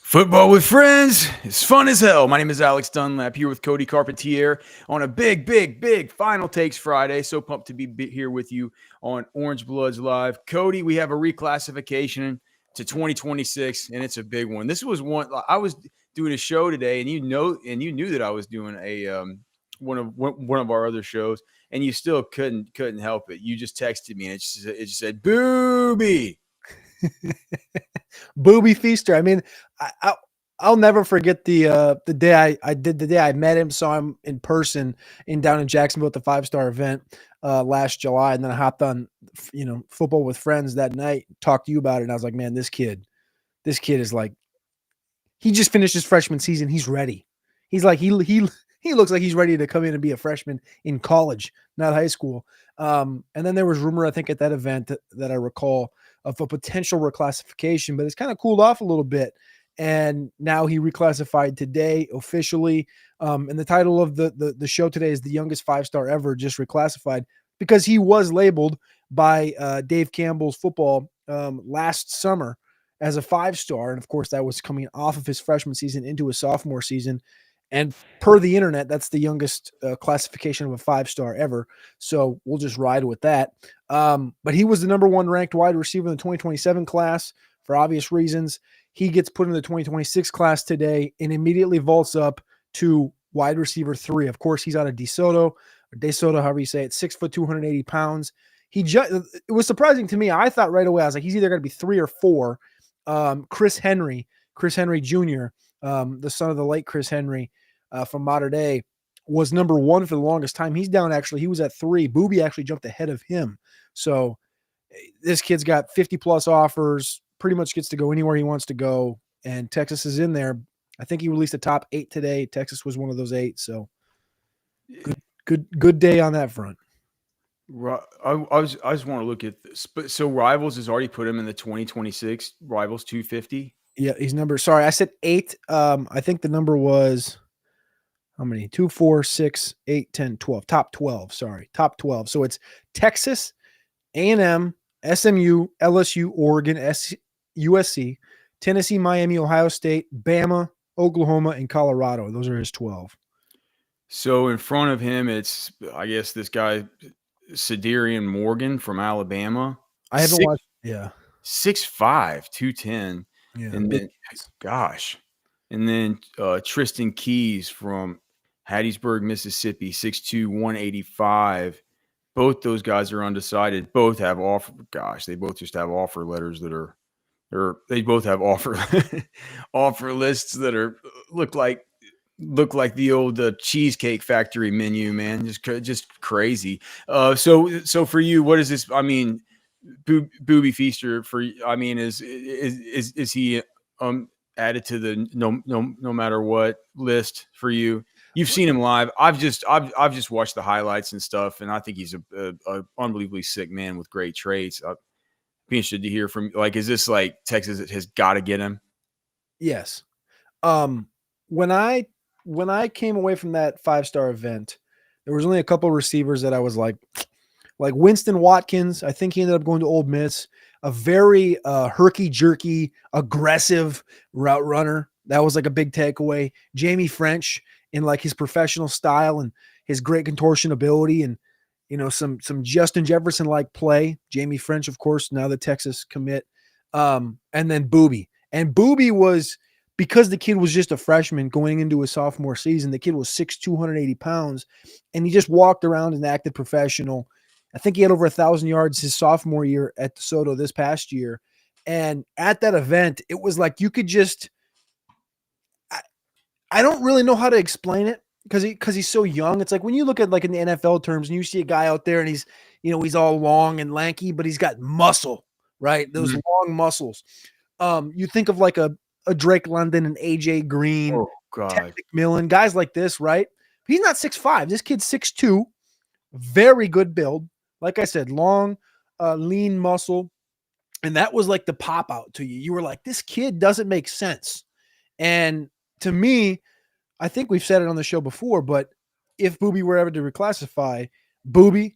Football with friends is fun as hell. My name is Alex Dunlap here with Cody Carpentier on a big Final Takes Friday. So pumped to be here with you on Orange Bloods Live. Cody, we have a reclassification to 2026, and it's a big one. This was one I was doing a show today, and you knew that I was doing a one of our other shows, and you still couldn't help it. You just texted me, and it just said "Boobie." Boobie Feaster. I mean, I'll never forget the day the day I met him, saw him in person down in Jacksonville at the 5-star event last July, and then I hopped on Football with Friends that night, talked to you about it, and I was like, man, this kid is like, he just finished his freshman season, he's ready. He's like he looks like he's ready to come in and be a freshman in college, not high school. And then there was rumor, I think, at that event that I recall, of a potential reclassification, but it's kind of cooled off a little bit. And now he reclassified today officially. And the title of the show today is The Youngest 5-Star Ever, just reclassified, because he was labeled by Dave Campbell's football last summer as a 5-star. And of course, that was coming off of his freshman season into his sophomore season. And per the internet, that's the youngest classification of a 5-star ever. So we'll just ride with that. But he was the number one ranked wide receiver in the 2027 class for obvious reasons. He gets put in the 2026 class today and immediately vaults up to wide receiver 3. Of course, he's out of DeSoto, however you say it, 6 foot, 280 pounds. It was surprising to me. I thought right away, I was like, he's either going to be 3 or 4. Chris Henry Jr., the son of the late Chris Henry from Mater Dei, was number 1 for the longest time. He's down, actually. He was at 3. Boobie actually jumped ahead of him. So this kid's got 50-plus offers, pretty much gets to go anywhere he wants to go, and Texas is in there. I think he released a top 8 today. Texas was one of those 8, so good day on that front. I just want to look at this. But so Rivals has already put him in the 2026 Rivals 250. Yeah, he's number. Sorry, I said 8. I think the number was how many? 2, 4, 6, 8, 10, 12. Top 12. Sorry, top 12. So it's Texas, A&M, SMU, LSU, Oregon, USC, Tennessee, Miami, Ohio State, Bama, Oklahoma, and Colorado. Those are his 12. So in front of him, it's, I guess, this guy, Siderian Morgan from Alabama. I haven't watched. Yeah. 6'5", 210. Yeah. And then, gosh. And then Tristan Keys from Hattiesburg, Mississippi, 6'2", 185. Both those guys are undecided. Both have offer. Gosh, they both just have offer letters that are, or they both have offer offer lists that are look like the old Cheesecake Factory menu, man. Just crazy. So for you, what is this? I mean, Boobie Feaster for. I mean, is he added to the no matter what list for you? You've seen him live. I've just watched the highlights and stuff, and I think he's a unbelievably sick man with great traits. I'd be interested to hear from, like, is this like Texas has got to get him? Yes. When I came away from that 5-star event, there was only a couple of receivers that I was like Winston Watkins. I think he ended up going to Ole Miss. A very herky-jerky, aggressive route runner. That was like a big takeaway. Jamie French, in like his professional style and his great contortion ability, and some Justin Jefferson like play. Jamie French, of course, now the Texas commit. And then Boobie. And Boobie was, because the kid was just a freshman going into his sophomore season, the kid was 6'2", 280 pounds, and he just walked around and acted professional. I think he had over 1,000 yards his sophomore year at DeSoto this past year. And at that event, it was like you could just – I don't really know how to explain it because he's so young. It's like when you look at, like, in the NFL terms, and you see a guy out there and he's all long and lanky, but he's got muscle, right? Those long muscles. You think of like a Drake London and AJ Green, Ted McMillan, guys like this, right? He's not 6'5". This kid's 6'2", very good build. Like I said, long, lean muscle. And that was like the pop out to you. You were like, this kid doesn't make sense. And to me, I think we've said it on the show before, but if Boobie were ever to reclassify, Boobie,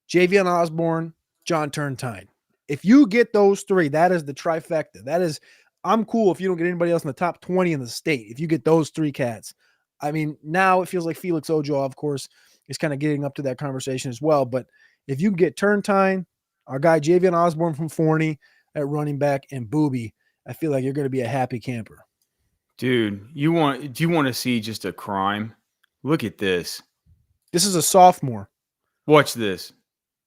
Javion Osborne, John Turntine. If you get those 3, that is the trifecta. That is I'm cool if you don't get anybody else in the top 20 in the state. If you get those 3 cats, I mean, now it feels like Felix Ojo, of course, is kind of getting up to that conversation as well. But if you can get Turntine, our guy Javion Osborne from Forney at running back, and Boobie, I feel like you're going to be a happy camper. Dude, do you want to see just a crime? Look at this. This is a sophomore. Watch this.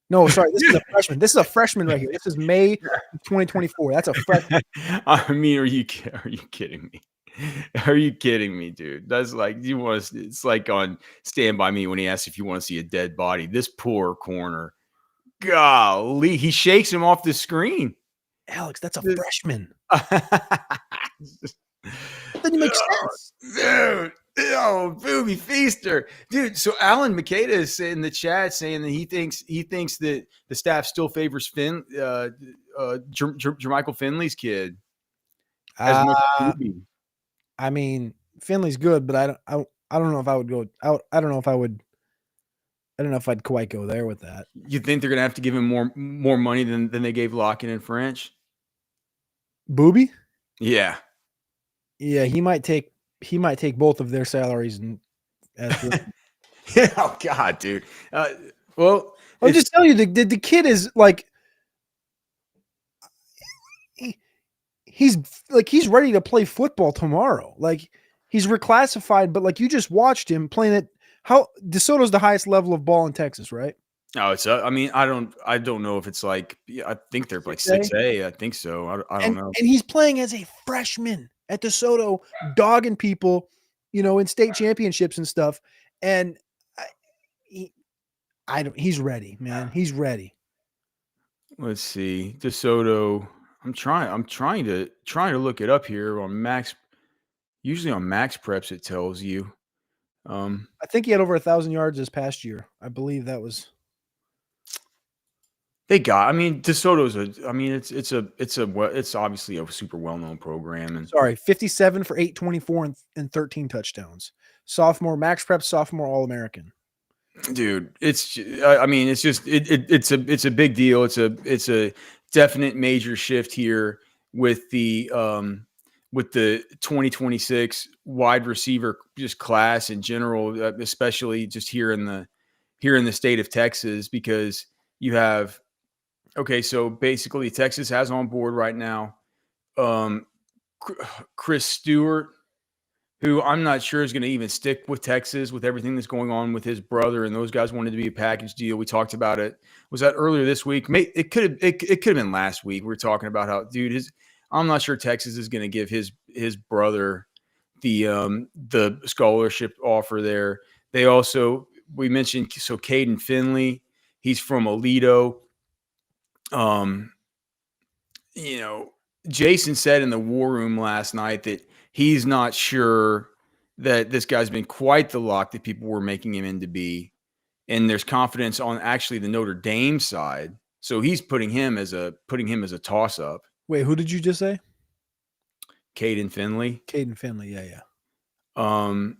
No, sorry, this is a freshman. This is a freshman right here. This is May 2024. That's a freshman. I mean, are you kidding me? Are you kidding me, dude? That's like it's like on Stand By Me when he asks if you want to see a dead body. This poor corner. Golly, he shakes him off the screen. Alex, that's a freshman. Doesn't make sense. Dude. Oh, Boobie Feaster, dude. So Alan Makeda is in the chat saying that he thinks that the staff still favors Jermichael Finley's kid as much as Boobie. I mean, Finley's good, but I don't know if I would go out. I don't know if I'd quite go there with that. You think they're gonna have to give him more money than they gave Lockett and French? Boobie? Yeah. Yeah, he might take both of their salaries and oh God, dude. Well, I'll just tell you the kid is like he's ready to play football tomorrow. Like he's reclassified, but like you just watched him playing it. How DeSoto's the highest level of ball in Texas, right? Oh, it's I mean, I don't know if it's like I think they're like 6A. I think so. I don't know. And he's playing as a freshman at DeSoto, dogging people, in state championships and stuff. And he's ready, man. He's ready. Let's see. DeSoto. I'm trying to look it up here on Max. Usually on Max Preps it tells you. I think he had over 1,000 yards this past year. I believe that was. DeSoto's it's obviously a super well-known program. And 57 for 824 and 13 touchdowns. Sophomore Max Prep, sophomore All-American. Dude, it's a big deal. It's a definite major shift here with the 2026 wide receiver just class in general, especially just here in the state of Texas, because you have. Okay, so basically Texas has on board right now Chris Stewart, who I'm not sure is going to even stick with Texas with everything that's going on with his brother, and those guys wanted to be a package deal. We talked about it. Was that earlier this week? It could have been last week. We were talking about how, dude, I'm not sure Texas is going to give his brother the scholarship offer there. They also, we mentioned, so Caden Finley, he's from Aledo. Jason said in the war room last night that he's not sure that this guy's been quite the lock that people were making him into be. And there's confidence on actually the Notre Dame side. So he's putting him as a toss up. Wait, who did you just say? Caden Finley. Yeah.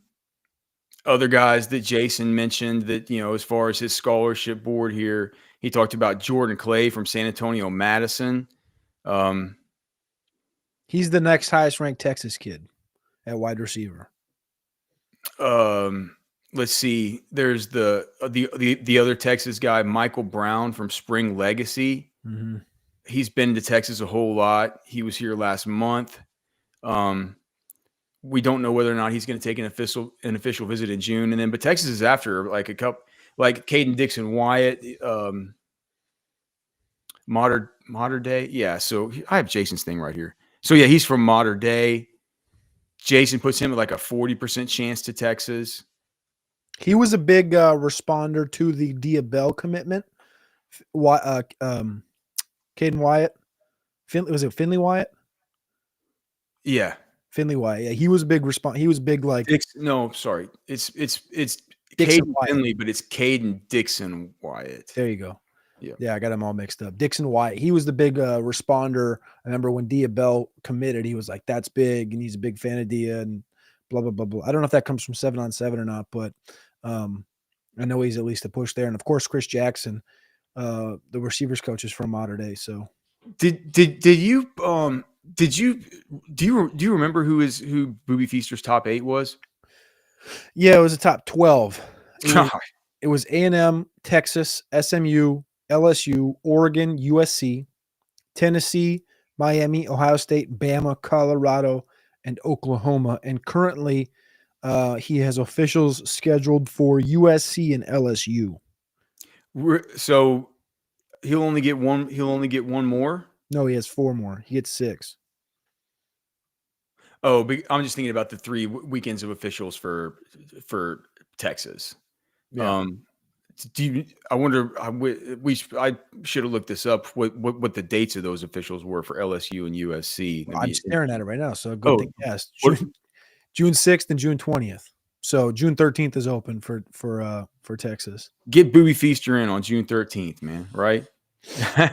Other guys that Jason mentioned that, as far as his scholarship board here, he talked about Jordan Clay from San Antonio Madison. He's the next highest ranked Texas kid at wide receiver. Let's see. There's the other Texas guy, Michael Brown from Spring Legacy. Mm-hmm. He's been to Texas a whole lot. He was here last month. We don't know whether or not he's going to take an official visit in June. And then, but Texas is after like a couple, like Caden Dixon Wyatt, Modern Day. Yeah. So I have Jason's thing right here. So yeah, he's from Modern Day. Jason puts him at like a 40% chance to Texas. He was a big responder to the Diabell commitment. Caden Wyatt. Was it Finley Wyatt? Yeah. Finley Wyatt. Yeah, he was a big response. He was big like no, sorry. It's Dixon Caden Finley, but it's Caden Dixon Wyatt. There you go. Yeah, I got him all mixed up. Dixon Wyatt. He was the big responder. I remember when Diabell committed, he was like, "That's big," and he's a big fan of Dia and blah blah blah blah. I don't know if that comes from 7-on-7 or not, but I know he's at least a push there. And of course, Chris Jackson, the receivers coach, is from Modern Day. So did you Did you do you remember who Boobie Feaster's top 8 was? Yeah, it was a top 12. It was God, it was A&M, Texas, SMU, LSU, Oregon, USC, Tennessee, Miami, Ohio State, Bama, Colorado, and Oklahoma. And currently, he has officials scheduled for USC and LSU. so he'll only get one. He'll only get one more. No, he has 4 more. He gets 6. Oh, I'm just thinking about the 3 weekends of officials for Texas. Yeah, Um, do you? I wonder. I should have looked this up. What the dates of those officials were for LSU and USC? I'm staring at it right now. So good Oh, thing you asked. what? June 6th and June 20th. So June 13th is open for Texas. Get Boobie Feaster in on June 13th, man. Right?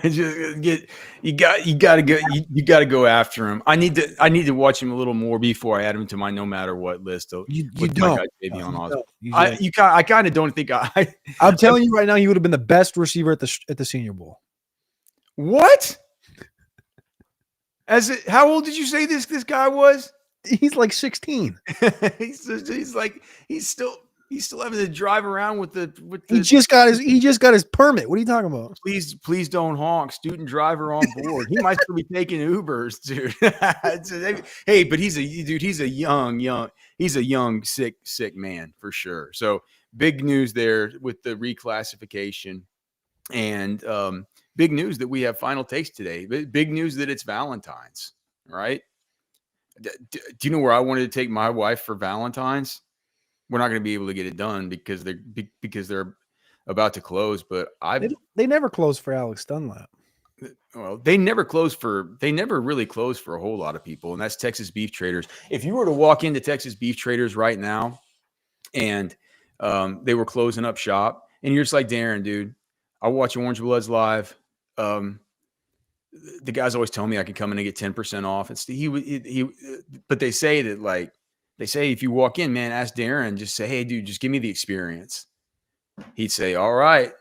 Just get you got to go you got to go after him. I need to watch him a little more before I add him to my no matter what list You with my don't. guy No, Javion you Austin. don't. I kind of don't think I I'm telling you right now, he would have been the best receiver at the Senior Bowl. what how old did you say this guy was? He's like 16. he's like he's still having to drive around with the He just got his permit. What are you talking about? please don't honk, student driver on board. He might still be taking Ubers, dude. Hey, but he's a young sick man for sure. So big news there with the reclassification, and big news that we have final takes today. Big news that it's Valentine's, right? Do you know where I wanted to take my wife for Valentine's? We're not going to be able to get it done because they're about to close. But They never closed for Alex Dunlap. well, they never really close for a whole lot of people, and that's Texas Beef Traders. If you were to walk into Texas Beef Traders right now, and they were closing up shop, and you're just like, Darren, dude, I watch Orange Bloods live. The guys always tell me I can come in and get 10% off. But they say that if you walk in, man, ask Darren, just say, hey, dude, just give me the experience. He'd say, all right,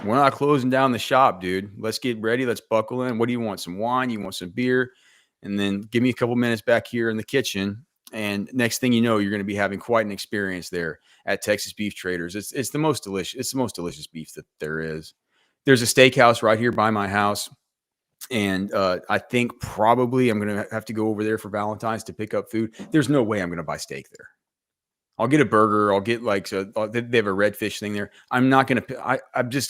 we're not closing down the shop, dude. Let's get ready. Let's buckle in. What do you want? Some wine? You want some beer? And then give me a couple minutes back here in the kitchen. And next thing you know, you're going to be having quite an experience there at Texas Beef Traders. It's the most delicious. It's the most delicious beef that there is. There's a steakhouse right here by my house. And I think probably I'm going to have to go over there for Valentine's to pick up food. There's no way I'm going to buy steak there. I'll get a burger. I'll get they have a redfish thing there. I'm not going to.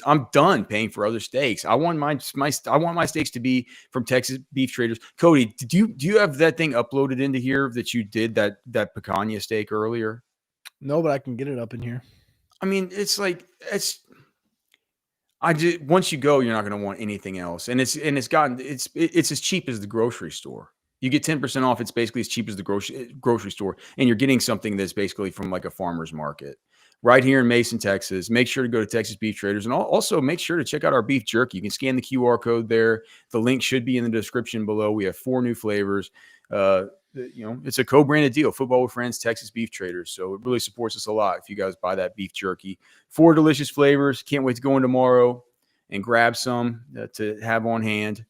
I'm done paying for other steaks. I want my steaks to be from Texas Beef Traders. Cody, do you have that thing uploaded into here that you did that picanha steak earlier? No, but I can get it up in here. I mean, once you go, you're not going to want anything else, and it's as cheap as the grocery store. You get 10% off. It's basically as cheap as the grocery store, and you're getting something that's basically from like a farmer's market right here in Mason, Texas. Make sure to go to Texas Beef Traders, and also make sure to check out our beef jerky. You can scan the QR code there. The link should be in the description below. We have 4 new flavors. It's a co-branded deal. Football with Friends, Texas Beef Traders. So it really supports us a lot if you guys buy that beef jerky. 4 delicious flavors. Can't wait to go in tomorrow and grab some to have on hand.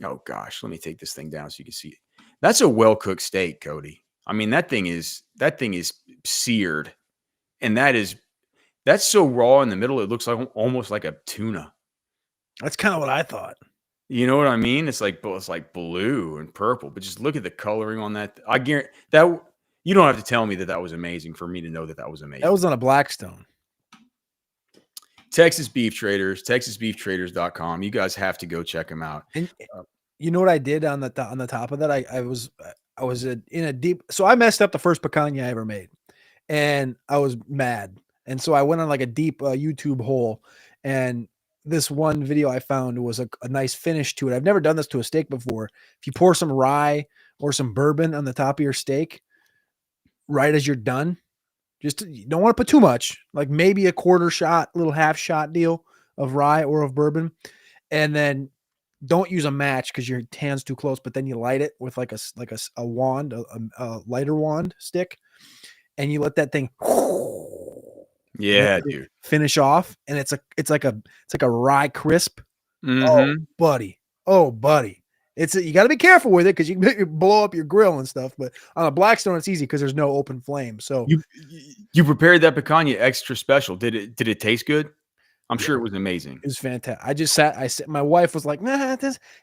Oh gosh, let me take this thing down so you can see it. That's a well-cooked steak, Cody. I mean, that thing is seared, and that's so raw in the middle. It looks like almost like a tuna. That's kind of what I thought. You know what I mean? It's like blue and purple, but just look at the coloring on that. I guarantee that you don't have to tell me that was amazing for me to know that was amazing. That was on a Blackstone. Texas Beef Traders, TexasBeefTraders.com. You guys have to go check them out. And you know what I did on the top of that? I was in a deep. So I messed up the first picanha I ever made, and I was mad. And so I went on like a deep YouTube hole, and this one video I found was a nice finish to it. I've never done this to a steak before. If you pour some rye or some bourbon on the top of your steak, right as you're done, you don't want to put too much, like maybe a quarter shot, little half shot deal of rye or of bourbon. And then don't use a match because your hand's too close, but then you light it with like a wand, a lighter wand stick. And you let that thing dude, finish off. And it's like a rye crisp. Mm-hmm. Oh, buddy. You got to be careful with it because you can blow up your grill and stuff. But on a Blackstone, it's easy because there's no open flame. So You prepared that picanha extra special. Did it taste good? I'm yeah, sure it was amazing. it was fantastic. I said, my wife was like, nah,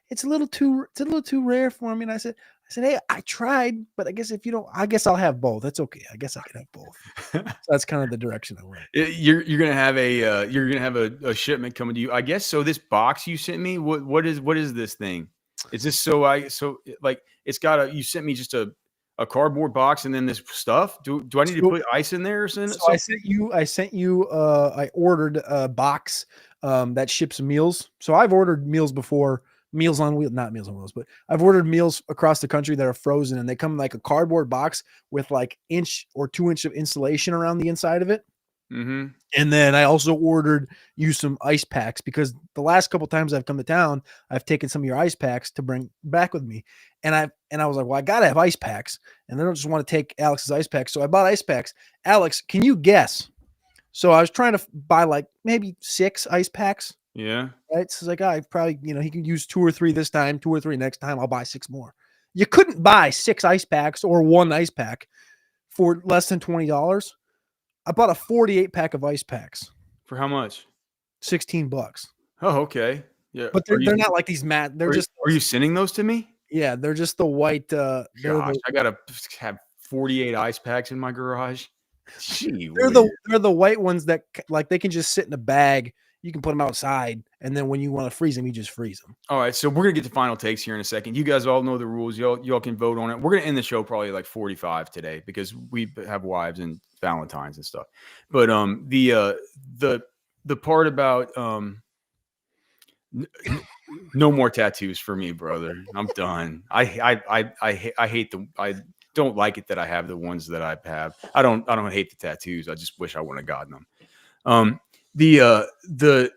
it's a little too rare for me. And I said, hey, I tried, but I guess if you don't, I guess I'll have both. That's okay. I guess I can have both. So that's kind of the direction I went. You're gonna have a shipment coming to you. I guess so. This box you sent me, what is this thing? Is this like it's got you sent me just a cardboard box and then this stuff? Do I need to put ice in there or something? So I sent you I ordered a box that ships meals. So I've ordered meals before, meals on wheels, not meals on wheels, but I've ordered meals across the country that are frozen and they come in like a cardboard box with like 1 or 2 inch of insulation around the inside of it. Mm-hmm. And then I also ordered you some ice packs because the last couple times I've come to town, I've taken some of your ice packs to bring back with me. And I was like, well, I gotta have ice packs. And I don't just want to take Alex's ice packs. So I bought ice packs. Alex, can you guess? So I was trying to buy like maybe 6 ice packs. Yeah. Right. So it's like, I probably, he can use 2 or 3 this time, 2 or 3 next time. I'll buy 6 more. You couldn't buy 6 ice packs or 1 ice pack for less than $20. I bought a 48 pack of ice packs. For how much? $16. Oh, okay. Yeah. But they're not like these matte. They're just. Are you sending those to me? Yeah, they're just the white. Gosh, I gotta have 48 ice packs in my garage. Gee, they're the white ones that like they can just sit in a bag. You can put them outside, and then when you want to freeze them, you just freeze them. All right, so we're gonna get to final takes here in a second. You guys all know the rules. Y'all can vote on it. We're gonna end the show probably like 45 today because we have wives and Valentines and stuff. But the part about no more tattoos for me, brother. I'm done. I hate I don't like it that I have the ones that I have. I don't hate the tattoos. I just wish I wouldn't have gotten them. The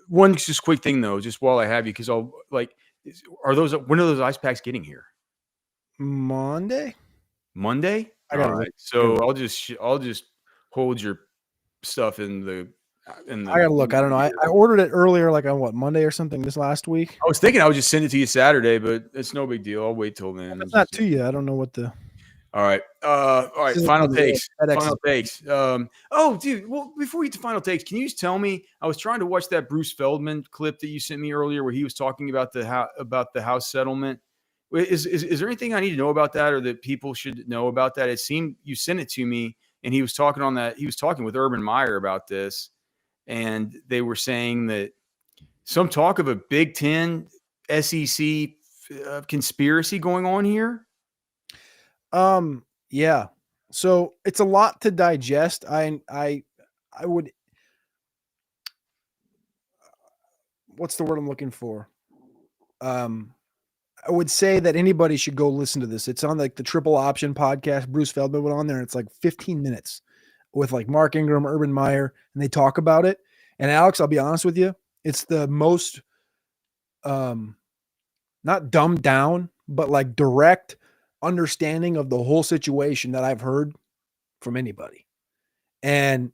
one just quick thing though, just while I have you, because when are those ice packs getting here? Monday. All right. So I'll just hold your stuff in the. I gotta look. I don't know. I ordered it earlier, like on what, Monday or something this last week. I was thinking I would just send it to you Saturday, but it's no big deal. I'll wait till then. It's not to you. I don't know what the. All right. Final takes. Final takes. Oh, dude. Well, before we get to final takes, can you just tell me? I was trying to watch that Bruce Feldman clip that you sent me earlier, where he was talking about the house settlement. Is there anything I need to know about that, or that people should know about that? It seemed you sent it to me, and he was talking on that. He was talking with Urban Meyer about this, and they were saying that some talk of a Big Ten SEC conspiracy going on here. Yeah. So it's a lot to digest. I would, what's the word I'm looking for? I would say that anybody should go listen to this. It's on like the Triple Option podcast. Bruce Feldman went on there. And it's like 15 minutes with like Mark Ingram, Urban Meyer, and they talk about it. And Alex, I'll be honest with you, it's the most, not dumbed down, but like direct understanding of the whole situation that I've heard from anybody. And,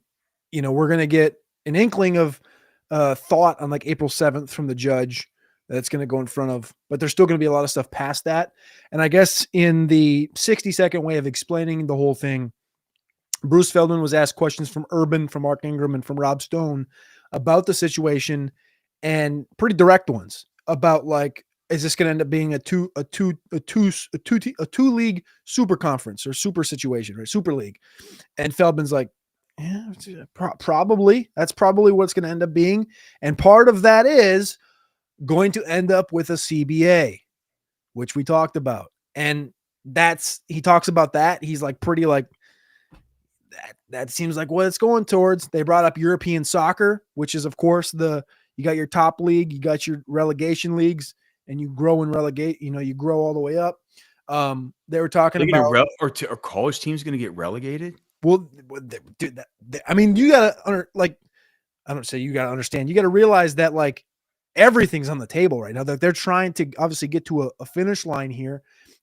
we're going to get an inkling of thought on like April 7th from the judge that's going to go in front of, but there's still going to be a lot of stuff past that. And I guess in the 60-second way of explaining the whole thing, Bruce Feldman was asked questions from Urban, from Mark Ingram, and from Rob Stone about the situation, and pretty direct ones about like, is this going to end up being a two league super conference or super situation, or super league? And Feldman's like, yeah, probably. That's probably what it's going to end up being. And part of that is going to end up with a CBA, which we talked about. And he talks about that. He's like pretty like that seems like what it's going towards. They brought up European soccer, which is of course you got your top league, you got your relegation leagues, and you grow and relegate, you grow all the way up. They were talking about are college teams going to get relegated? Well, dude, I mean, you gotta I don't say you gotta understand. You gotta realize that like everything's on the table right now. That they're trying to obviously get to a finish line here,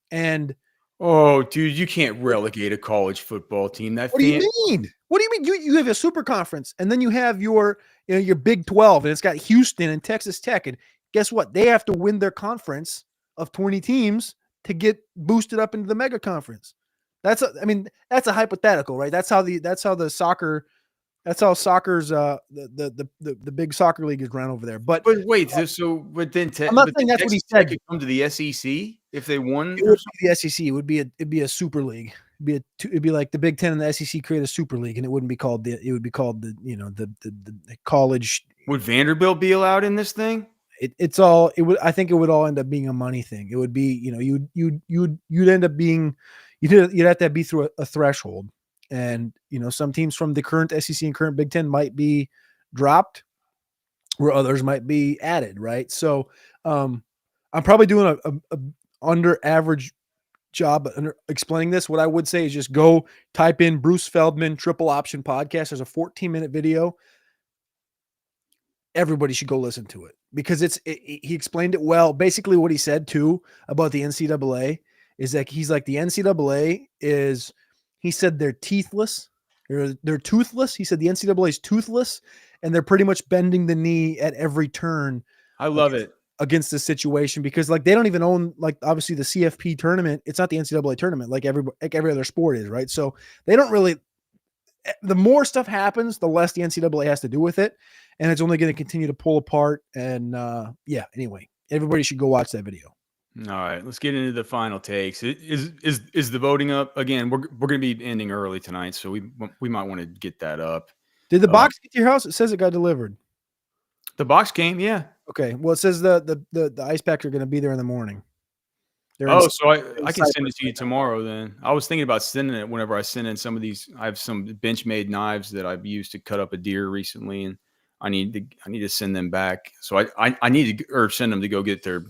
and oh, dude, you can't relegate a college football team. What do you mean? What do you mean? You have a super conference, and then you have your Big 12, and it's got Houston and Texas Tech, and guess what? They have to win their conference of 20 teams to get boosted up into the mega conference. That's a hypothetical, right? That's how soccer's the big soccer league is run over there. But wait, but then I'm not saying that's what he Texas Tech said. could come to the SEC if they won It or would something? be the SEC. It'd be a super league. It'd be like the Big Ten and the SEC create a super league, and it wouldn't be called it would be called the college. Would Vanderbilt be allowed in this thing? It's all it would. I think it would all end up being a money thing. It would be you'd end up being you'd have to be through a threshold, and some teams from the current SEC and current Big Ten might be dropped, where others might be added. Right. So I'm probably doing a under average job explaining this. What I would say is just go type in Bruce Feldman triple option podcast. There's a 14-minute video. Everybody should go listen to it because he explained it well. Basically what he said too about the NCAA is that he's like the NCAA is, he said they're teethless. They're toothless. He said the NCAA is toothless and they're pretty much bending the knee at every turn. I love it. Against this situation because like they don't even own like obviously the CFP tournament. It's not the NCAA tournament like every other sport is, right? So they don't really. The more stuff happens, the less the NCAA has to do with it, and it's only going to continue to pull apart. And anyway, everybody should go watch that video. All right, let's get into the final takes. Is the voting up again? We're going to be ending early tonight, so we might want to get that up. Did the box get to your house? It says it got delivered. The box came, yeah. Okay. Well, it says the ice packs are going to be there in the morning. So I can send it to you tomorrow then. I was thinking about sending it whenever I send in some of these. I have some Benchmade knives that I've used to cut up a deer recently, and I need to send them back. So I need to send them to go get their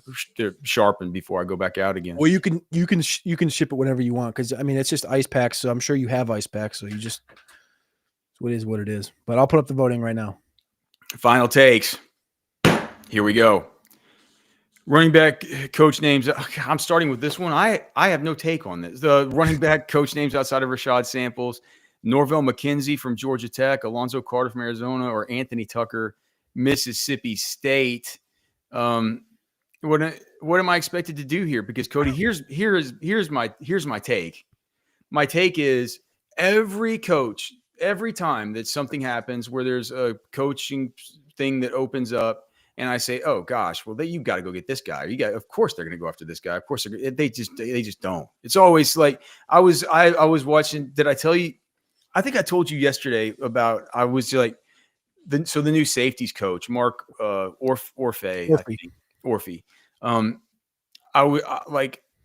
sharpened before I go back out again. Well, you can ship it whenever you want because it's just ice packs. So I'm sure you have ice packs. So you just it is what it is. But I'll put up the voting right now. Final takes. Here we go. Running back coach names. I'm starting with this one. I have no take on this. The running back coach names outside of Rashad Samples, Norvell McKenzie from Georgia Tech, Alonzo Carter from Arizona, or Anthony Tucker, Mississippi State. What am I expected to do here? Because Cody, here's my take. My take is every coach, every time that something happens where there's a coaching thing that opens up, and I say, "Oh gosh, well, you got to go get this guy. Of course, they're going to go after this guy. Of course, they just don't." It's always like I was watching. Did I tell you? I think I told you yesterday about I was like the new safeties coach, Mark Orfe.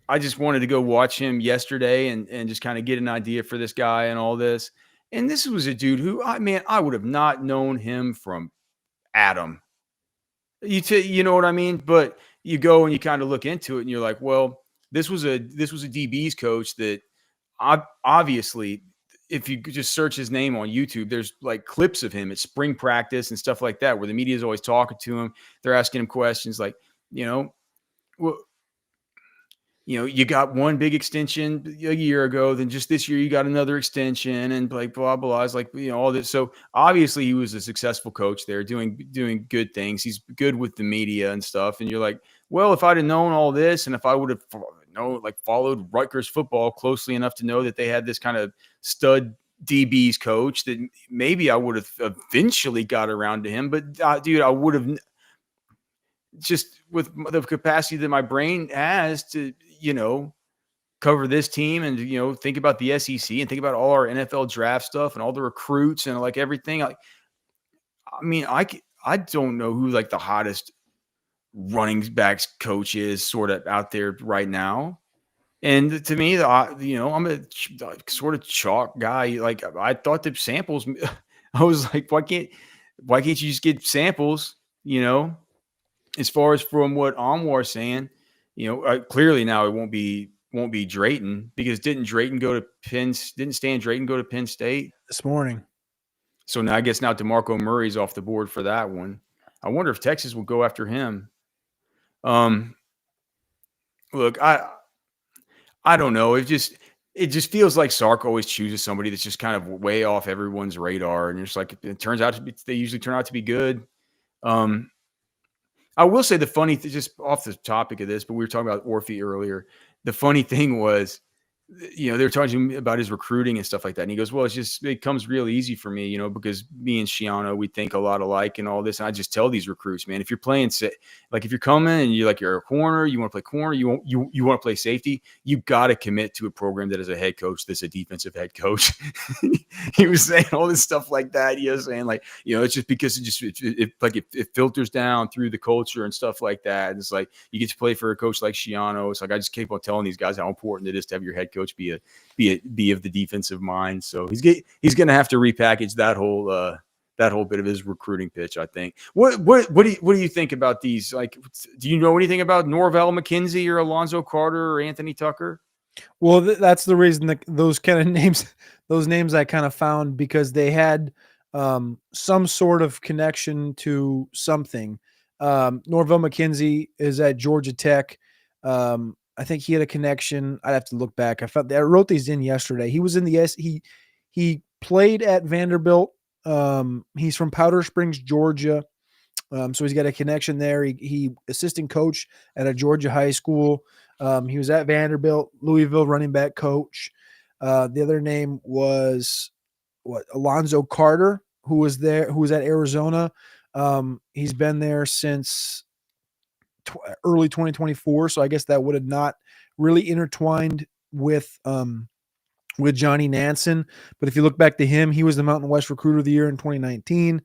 I just wanted to go watch him yesterday and just kind of get an idea for this guy and all this. And this was a dude who I would have not known him from Adam. You know what I mean? But you go and you kind of look into it and you're like, well, this was a DB's coach that obviously, if you just search his name on YouTube, there's like clips of him at spring practice and stuff like that, where the media is always talking to him. They're asking him questions like, you got one big extension a year ago, then just this year you got another extension and like blah, blah. It's like, all this. So obviously he was a successful coach there doing good things. He's good with the media and stuff. And you're like, well, if I'd have known all this and if I would have followed Rutgers football closely enough to know that they had this kind of stud DB's coach, that maybe I would have eventually got around to him. But dude, I would have just with the capacity that my brain has to, cover this team and, think about the SEC and think about all our NFL draft stuff and all the recruits and like everything. I don't know who like the hottest running backs coach is sort of out there right now. And to me, I'm a sort of chalk guy. Like I thought the Samples, I was like, why can't you just get Samples, as far as from what Anwar's saying, clearly now it won't be Drayton, because didn't Stan Drayton go to Penn State this morning? So now I guess DeMarco Murray's off the board for that one. I wonder if Texas will go after him. Look, I don't know. It just feels like Sark always chooses somebody that's just kind of way off everyone's radar, and it's like it turns out they usually turn out to be good. I will say the funny thing, just off the topic of this, but we were talking about Orphe earlier. The funny thing was, they were talking to me about his recruiting and stuff like that. And he goes, well, it comes real easy for me, because me and Shiano, we think a lot alike and all this. And I just tell these recruits, man, if you're playing, like if you're coming and you're a corner, you want to play corner, you want to play safety, you got to commit to a program that is a head coach, that's a defensive head coach. He was saying all this stuff like that. He was saying it's just because it filters down through the culture and stuff like that. And it's like, you get to play for a coach like Shiano. It's like, I just keep on telling these guys how important it is to have your head coach be of the defensive mind. So he's going to have to repackage that whole bit of his recruiting pitch, I think. What do you think about these? Like, do you know anything about Norvell McKenzie or Alonzo Carter or Anthony Tucker? Well, that's the reason that those kind of names I kind of found, because they had some sort of connection to something. Norvell McKenzie is at Georgia Tech. I think he had a connection. I'd have to look back. I wrote these in yesterday. He was in the he played at Vanderbilt. He's from Powder Springs, Georgia. So he's got a connection there. He assistant coach at a Georgia high school. He was at Vanderbilt, Louisville running back coach. The other name was Alonzo Carter, who was at Arizona. He's been there since early 2024. So I guess that would have not really intertwined with Johnny Nansen. But if you look back to him, he was the Mountain West Recruiter of the Year in 2019.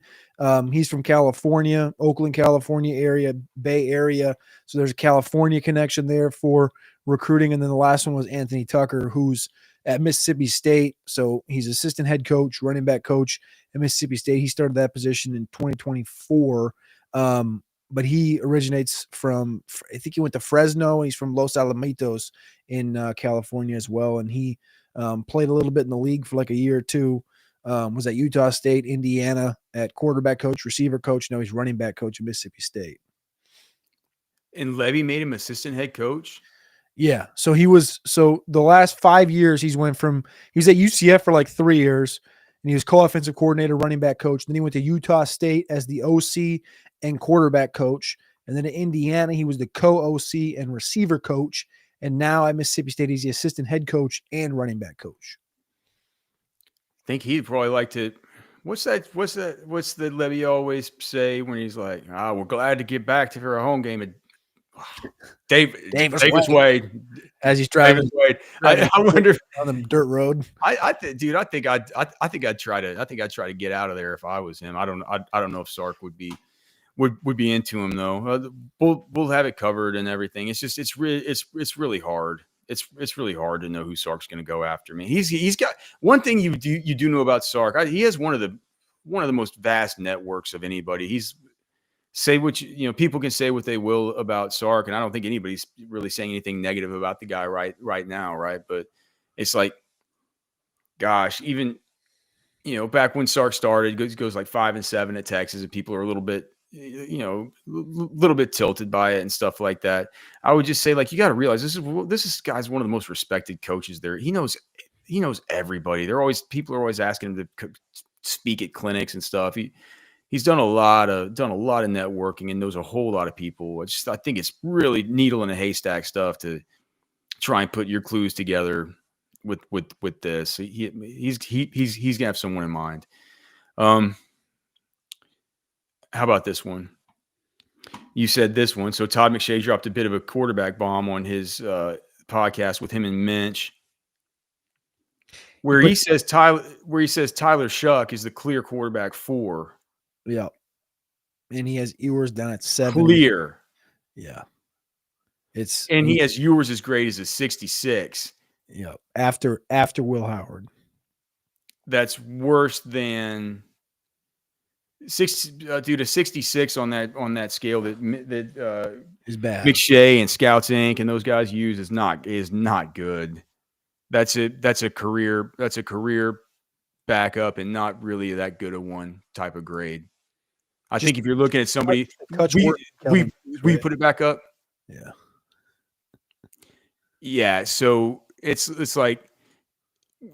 He's from California, Oakland, California area, Bay Area. So there's a California connection there for recruiting. And then the last one was Anthony Tucker, who's at Mississippi State. So he's assistant head coach, running back coach at Mississippi State. He started that position in 2024. But he originates from, I think he went to Fresno, and he's from Los Alamitos in California as well. And he played a little bit in the league for like a year or two. Was at Utah State, Indiana at quarterback coach, receiver coach. Now he's running back coach at Mississippi State. And Levy made him assistant head coach? Yeah. So the last 5 years he was at UCF for like 3 years, and he was co-offensive coordinator, running back coach. Then he went to Utah State as the OC and quarterback coach. And then at Indiana, he was the co-OC and receiver coach. And now at Mississippi State, he's the assistant head coach and running back coach. I think he'd probably like to. What's the Levy always say when he's like, we're glad to get back to our home game at Davis Wade. As he's driving, I wonder on the dirt road. I think I'd try to get out of there if I was him. I don't know if Sark would be into him though. We'll have it covered and everything. It's really hard. It's really hard to know who Sark's going to go after. I mean, he's got one thing you do know about Sark. He has one of the most vast networks of anybody. People can say what they will about Sark, and I don't think anybody's really saying anything negative about the guy right now, right? But it's like, gosh, even back when Sark started, goes like 5-7 at Texas, and people are a little bit tilted by it and stuff like that. I would just say, like, you got to realize this guy's one of the most respected coaches there. He knows everybody. People are always asking him to speak at clinics and stuff. He's done a lot of networking and knows a whole lot of people. I think it's really needle in a haystack stuff to try and put your clues together with this. He's gonna have someone in mind. How about this one? You said this one. So Todd McShay dropped a bit of a quarterback bomb on his podcast with him and Minch, where he says Tyler Shuck is the clear quarterback 4. Yeah. And he has Ewers down at 7. Clear. Yeah. He has Ewers as great as a 66. Yeah. After Will Howard. That's worse than 66 on that scale that is bad. McShay and Scouts Inc. and those guys use is not good. That's a career backup and not really that good a one type of grade. I think if you're looking at somebody, we put it back up. Yeah. Yeah. So it's like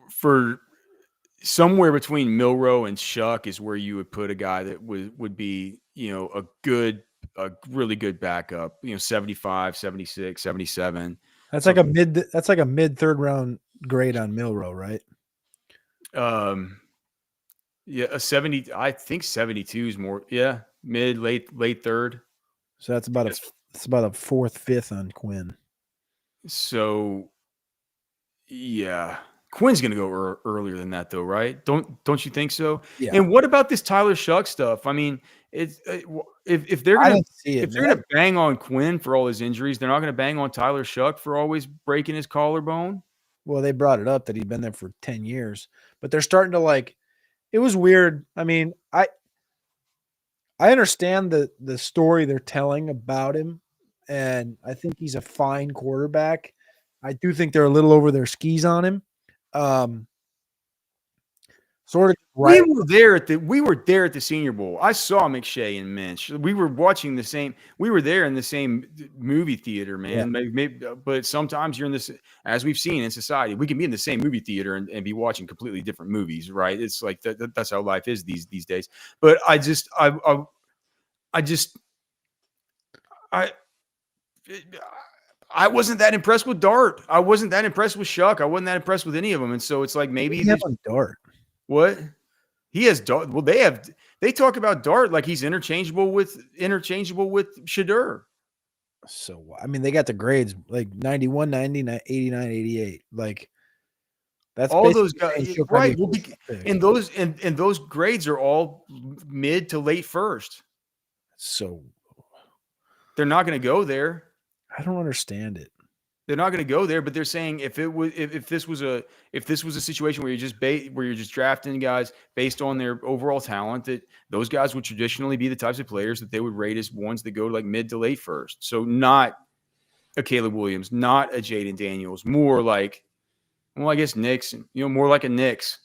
for somewhere between Milroe and Shuck is where you would put a guy that would be, a good a really good backup, 75, 76, 77, That's like a something. mid. That's like a mid third round grade on Milrow, right? Um, yeah, a 70, I think 72 is more, yeah, mid, late third. So that's I think about a that's it's about a fourth, fifth on Quinn. so, yeah. Quinn's gonna go earlier than that, though, right? Don't you think so? Yeah, And what about this Tyler Shuck stuff? I mean, it's if they're I gonna didn't see it, if they're man. gonna bang on Quinn for all his injuries, they're not gonna bang on Tyler Shuck for always breaking his collarbone. Well, they brought it up that he'd been there for 10 years, but they're starting to like. It was weird. I mean, I understand the story they're telling about him, and I think he's a fine quarterback. I do think they're a little over their skis on him. Um, sort of right. We were there at the Senior Bowl. I saw McShay and Minch. We were watching the same. We were there in the same movie theater, Yeah. man. But sometimes you're in this, as we've seen in society, we can be in the same movie theater and be watching completely different movies, right? It's like that's how life is these days. But I just I I wasn't that impressed with Dart. I wasn't that impressed with Shuck. I wasn't that impressed with any of them. And so it's like What do maybe you have this on Dart? what he has Dart. Well, they talk about Dart like he's interchangeable with Shadur. So I mean, they got the grades like 91, 90, 89, 88. Like that's All those basically guys, saying Shook might be right? a Well, first round pick. and those grades are all mid to late first. So They're not going to go there. I don't understand it. They're not going to go there, but they're saying if this was a situation where you're just drafting guys based on their overall talent, that those guys would traditionally be the types of players that they would rate as ones that go like mid to late first. So not a Caleb Williams, not a Jaden Daniels, more like, well, I guess Knicks, more like a Knicks,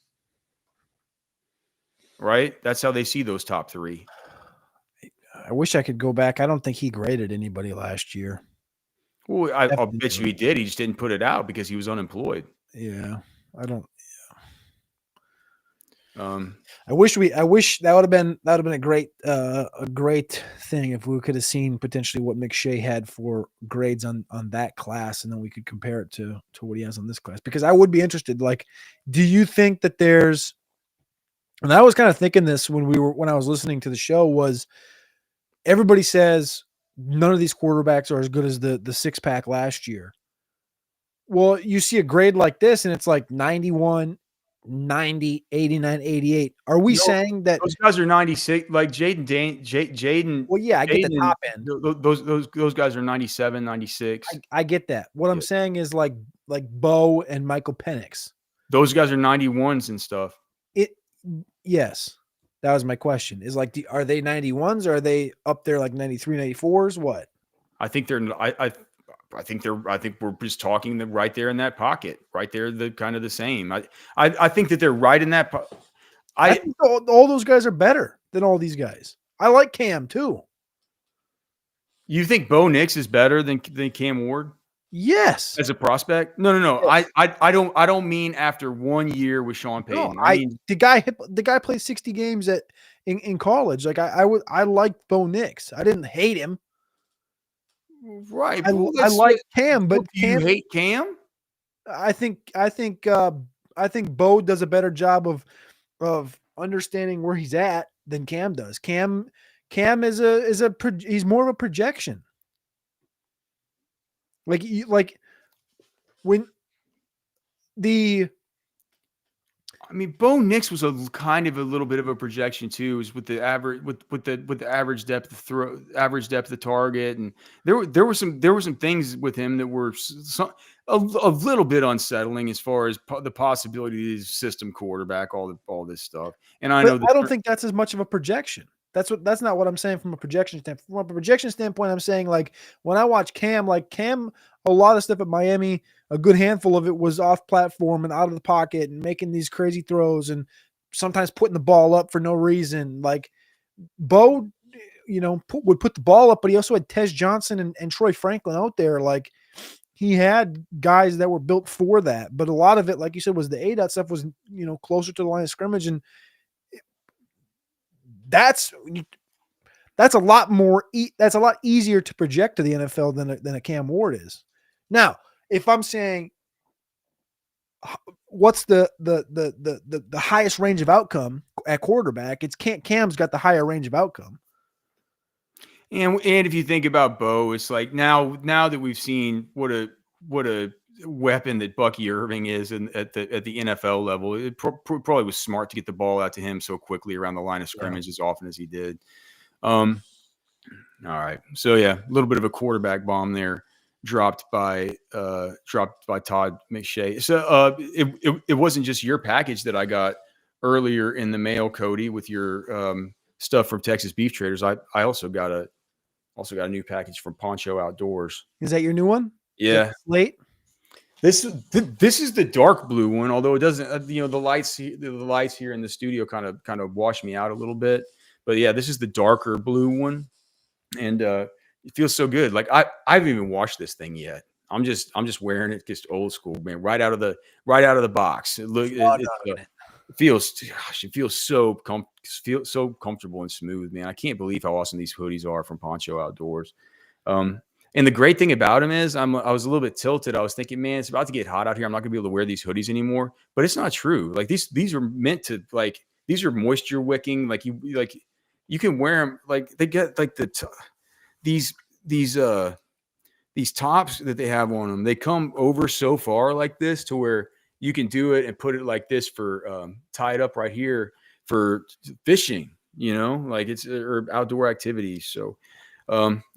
right? That's how they see those top three. I wish I could go back. I don't think he graded anybody last year. Well, I'll Definitely bet you he did. He just didn't put it out because he was unemployed. Yeah, I don't. Um, I wish that would have been a great thing if we could have seen potentially what McShay had for grades on that class, and then we could compare it to what he has on this class. Because I would be interested. Like, do you think that there's? And I was kind of thinking this when I was listening to the show was everybody says none of these quarterbacks are as good as the six pack last year. Well, you see a grade like this, and it's like 91, 90, 89, 88. Are we saying that? those guys are 96. Like Jaden. Well, yeah, I get the Jaden, top end. those guys are 97, 96. I get that. What I'm saying is like Bo and Michael Penix. Those guys are 91s and stuff. Yes, that was my question. Is like, are they 91s? Or are they up there like 93, 94s? What? I think they're. I think we're just talking right there in that pocket, right there, the kind of the same. I think that they're right in that. I think all those guys are better than all these guys. I like Cam too. You think Bo Nix is better than Cam Ward? Yes. As a prospect? No. Yes. I don't mean after 1 year with Sean Payton. No, I mean the guy played 60 games in college. Like I liked Bo Nix. I didn't hate him. right. I like Cam, but you hate Cam? I think Bo does a better job of understanding where he's at than Cam does. Cam is he's more of a projection. Like when I mean, Bo Nix was a kind of a little bit of a projection too, is with the average with the average depth of throw, average depth of target, and there were some things with him that were a little bit unsettling as far as the possibility of his system quarterback, all this stuff. And I know I don't think that's as much of a projection. That's not what I'm saying from a projection standpoint. From a projection standpoint, I'm saying like when I watch Cam, a lot of stuff at Miami, a good handful of it was off platform and out of the pocket and making these crazy throws and sometimes putting the ball up for no reason. Like Bo, would put the ball up, but he also had Tez Johnson and Troy Franklin out there. Like he had guys that were built for that. But a lot of it, like you said, was the ADOT stuff was, closer to the line of scrimmage. And That's a lot more. That's a lot easier to project to the NFL than a Cam Ward is. Now, if I'm saying what's the highest range of outcome at quarterback, it's Cam's got the higher range of outcome. And if you think about Bo, it's like now that we've seen what a weapon that Bucky Irving is at the NFL level, it probably was smart to get the ball out to him so quickly around the line of scrimmage as often as he did. All right, so yeah, a little bit of a quarterback bomb there, dropped by Todd McShay. So it wasn't just your package that I got earlier in the mail, Cody, with your stuff from Texas Beef Traders. I also got a new package from Poncho Outdoors. Is that your new one? Yeah, late. This is the dark blue one, although it doesn't. The lights here in the studio kind of wash me out a little bit. But yeah, this is the darker blue one, and it feels so good. Like I haven't even washed this thing yet. I'm just wearing it just old school, man. Right out of the box. It feels so comfortable and smooth, man. I can't believe how awesome these hoodies are from Poncho Outdoors. And the great thing about them is I was a little bit tilted. I was thinking, man, it's about to get hot out here. I'm not gonna be able to wear these hoodies anymore. But it's not true. Like these are meant to, like, these are moisture wicking. Like you can wear them. Like they get like these tops that they have on them. They come over so far like this to where you can do it and put it like this for tie it up right here for fishing. Like it's or outdoor activities. So.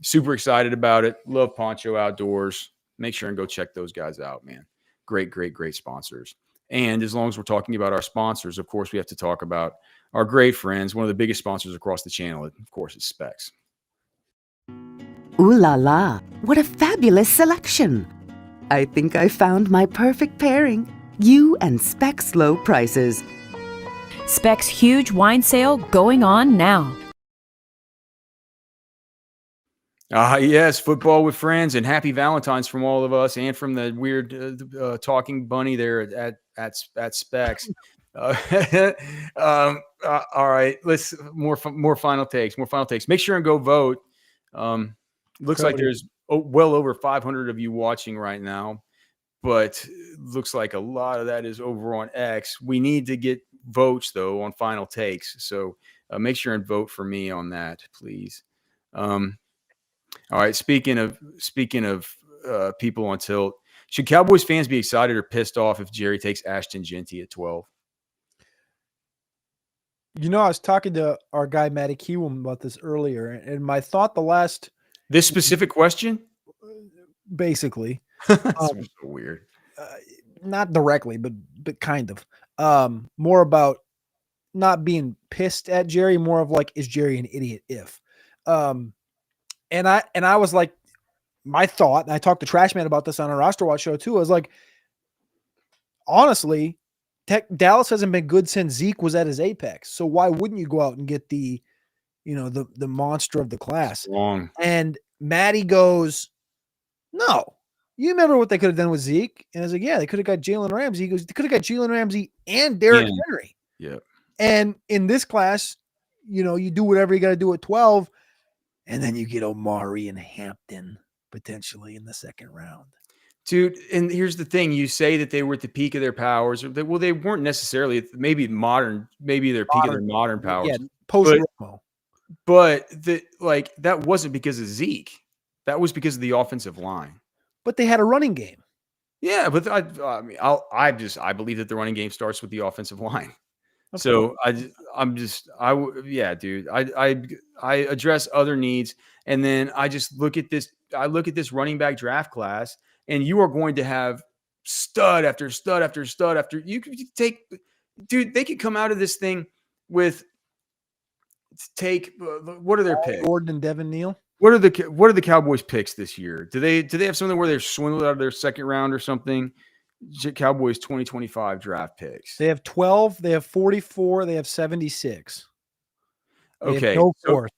Super excited about it. Love Poncho Outdoors. Make sure and go check those guys out, man. Great sponsors. And as long as we're talking about our sponsors, of course, we have to talk about our great friends. One of the biggest sponsors across the channel, of course, is Specs. Ooh la la, what a fabulous selection. I think I found my perfect pairing. You and Specs low prices. Specs huge wine sale going on now. Yes, football with friends, and happy Valentine's from all of us and from the weird talking bunny there at Specs. All right, let's more final takes. Make sure and go vote. Looks like there's well over 500 of you watching right now, but looks like a lot of that is over on X. We need to get votes though on final takes, so make sure and vote for me on that, please. All right. Speaking of people on tilt, should Cowboys fans be excited or pissed off if Jerry takes Ashton Genty at 12? I was talking to our guy Matty Kiewum about this earlier, and my thought this specific question, basically, so weird. Not directly, but kind of more about not being pissed at Jerry, more of like, is Jerry an idiot? And I was like, my thought, and I talked to Trashman about this on our Roster Watch show too. I was like, honestly, Dallas hasn't been good since Zeke was at his apex. So why wouldn't you go out and get the monster of the class? Wrong. And Matty goes, no. You remember what they could have done with Zeke? And I was like, yeah, they could have got Jalen Ramsey. He goes, they could have got Jalen Ramsey and Derrick Henry. Yeah. And in this class, you do whatever you got to do at 12. And then you get Omari and Hampton potentially in the second round. Dude, and here's the thing. You say that they were at the peak of their powers. Well, they weren't necessarily. Maybe their peak of their modern powers. Yeah, post-Romo. But that wasn't because of Zeke. That was because of the offensive line. But they had a running game. Yeah, but I believe that the running game starts with the offensive line. So dude. I address other needs, and then I just look at this. I look at this running back draft class, and you are going to have stud after stud after stud after. You could take, dude. They could come out of this thing with what are their picks? Gordon and Devin Neal. What are the Cowboys picks this year? Do they have something where they're swindled out of their second round or something? Cowboys 2025 draft picks. They have 12. They have 44. They have 76. Okay, no fourth.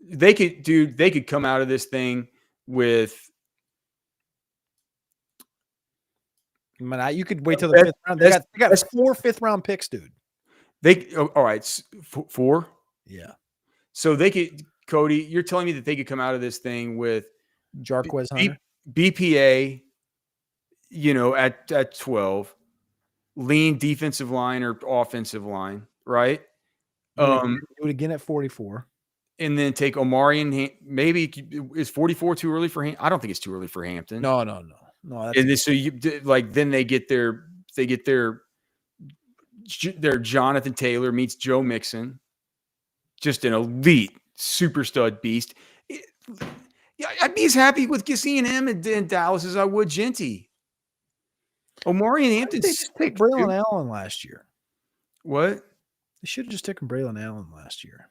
They could come out of this thing with. You could wait till the fifth round. They got 4 fifth-round picks, dude. All right, 4. Yeah. So they could, Cody, you're telling me that they could come out of this thing with Jarquez Hunter. BPA, at 12, lean defensive line or offensive line, right? Do it again at 44. And then take Omari and maybe is 44 too early for Hampton? I don't think it's too early for Hampton. No. That's And then, so then they get their Jonathan Taylor meets Joe Mixon, just an elite super stud beast. Yeah, I'd be as happy with seeing him in Dallas as I would Genty. Omari and Hampton. They just take Braylon Allen last year. What? They should have just taken Braylon Allen last year.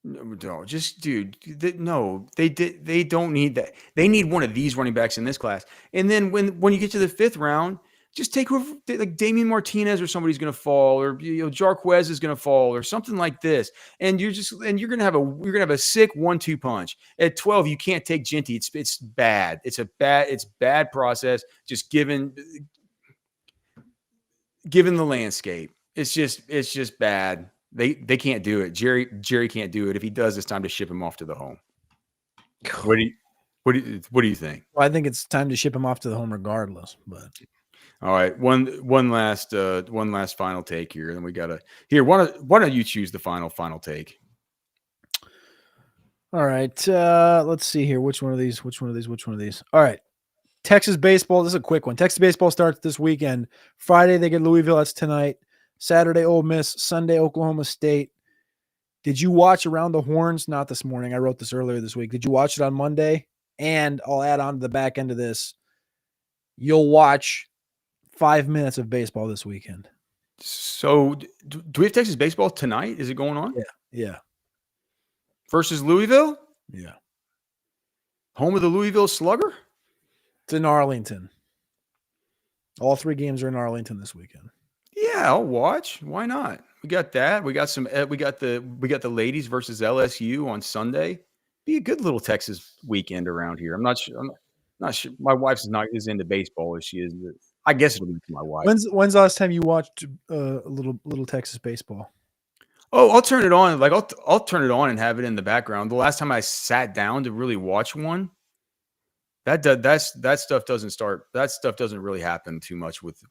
No, just dude. They don't need that. They need one of these running backs in this class. And then when you get to the 5th round, just take whoever, like Damian Martinez or somebody's going to fall, or Jarquez is going to fall, or something like this. And you're going to have a sick 1-2 punch. At 12, you can't take Genty. It's bad. It's bad process. Just given the landscape, it's just bad. They can't do it. Jerry can't do it. If he does, it's time to ship him off to the home. What do you think? Well, I think it's time to ship him off to the home regardless. But all right, one last final take here, and then we gotta here. Why don't you choose the final take? All right, let's see here. Which one of these? All right, Texas baseball. This is a quick one. Texas baseball starts this weekend. Friday they get Louisville. That's tonight. Saturday, Ole Miss. Sunday, Oklahoma State. Did you watch Around the Horns? Not this morning. I wrote this earlier this week. Did you watch it on Monday? And I'll add on to the back end of this. You'll watch 5 minutes of baseball this weekend. So, do we have Texas baseball tonight? Is it going on? Yeah. Versus Louisville? Yeah. Home of the Louisville Slugger? It's in Arlington. All 3 games are in Arlington this weekend. Yeah, I'll watch. Why not? We got that. We got the ladies versus LSU on Sunday. Be a good little Texas weekend around here. I'm not sure. My wife's is into baseball as she is. I guess it'll be for my wife. When's the last time you watched a little Texas baseball? Oh, I'll turn it on. Like I'll turn it on and have it in the background. The last time I sat down to really watch one, that stuff doesn't really happen too much with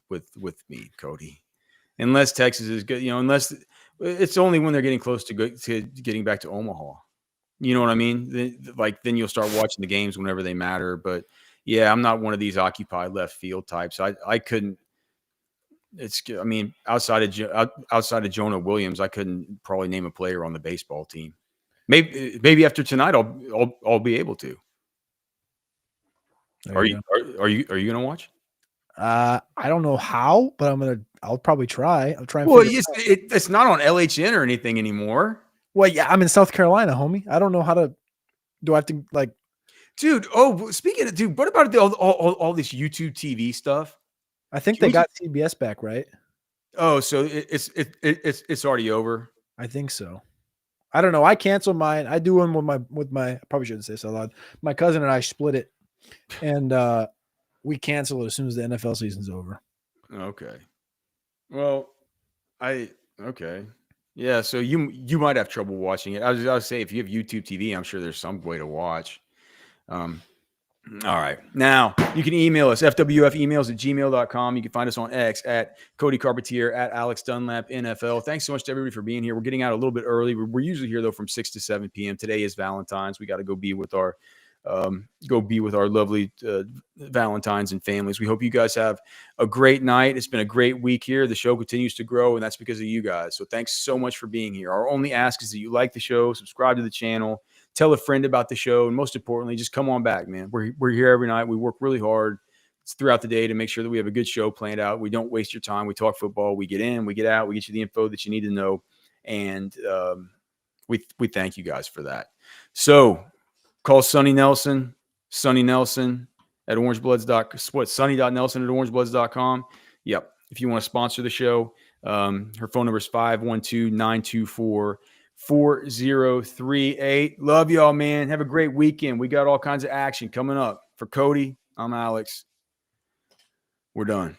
me, Cody. Unless Texas is good, unless it's only when they're getting close to getting back to Omaha. You know what I mean? Then you'll start watching the games whenever they matter. But yeah, I'm not one of these occupied left field types. I couldn't. Outside of Jonah Williams, I couldn't probably name a player on the baseball team. Maybe after tonight, I'll be able to. Are you gonna watch? I don't know how, but I'll probably try. I'll try. Well, it's not on LHN or anything anymore. Well, yeah, I'm in South Carolina, homie. I don't know how to. Do I have to like, dude? Oh, speaking of dude, what about all this YouTube TV stuff? I think they got CBS back, right? Oh, so it's already over. I think so. I don't know. I canceled mine. I do one with my. I probably shouldn't say so loud. My cousin and I split it, and we cancel it as soon as the NFL season's over. Okay. Well, okay. Yeah, so you might have trouble watching it. I was say if you have YouTube TV, I'm sure there's some way to watch. All right. Now, you can email us, fwfemails@gmail.com. You can find us on X at Cody Carpentier, at Alex Dunlap, NFL. Thanks so much to everybody for being here. We're getting out a little bit early. We're usually here, though, from 6 to 7 p.m. Today is Valentine's. We got to go be with our lovely Valentines and families. We hope you guys have a great night. It's been a great week here. The show continues to grow, and that's because of you guys. So thanks so much for being here. Our only ask is that you like the show, subscribe to the channel, tell a friend about the show, and most importantly, just come on back, man. We're here every night. We work really hard throughout the day to make sure that we have a good show planned out. We don't waste your time. We talk football. We get in, we get out, we get you the info that you need to know, and we thank you guys for that. So call Sonny Nelson at orangebloods.com. Sonny.Nelson at orangebloods.com. Yep. If you want to sponsor the show, her phone number is 512-924-4038. Love y'all, man. Have a great weekend. We got all kinds of action coming up. For Cody, I'm Alex. We're done.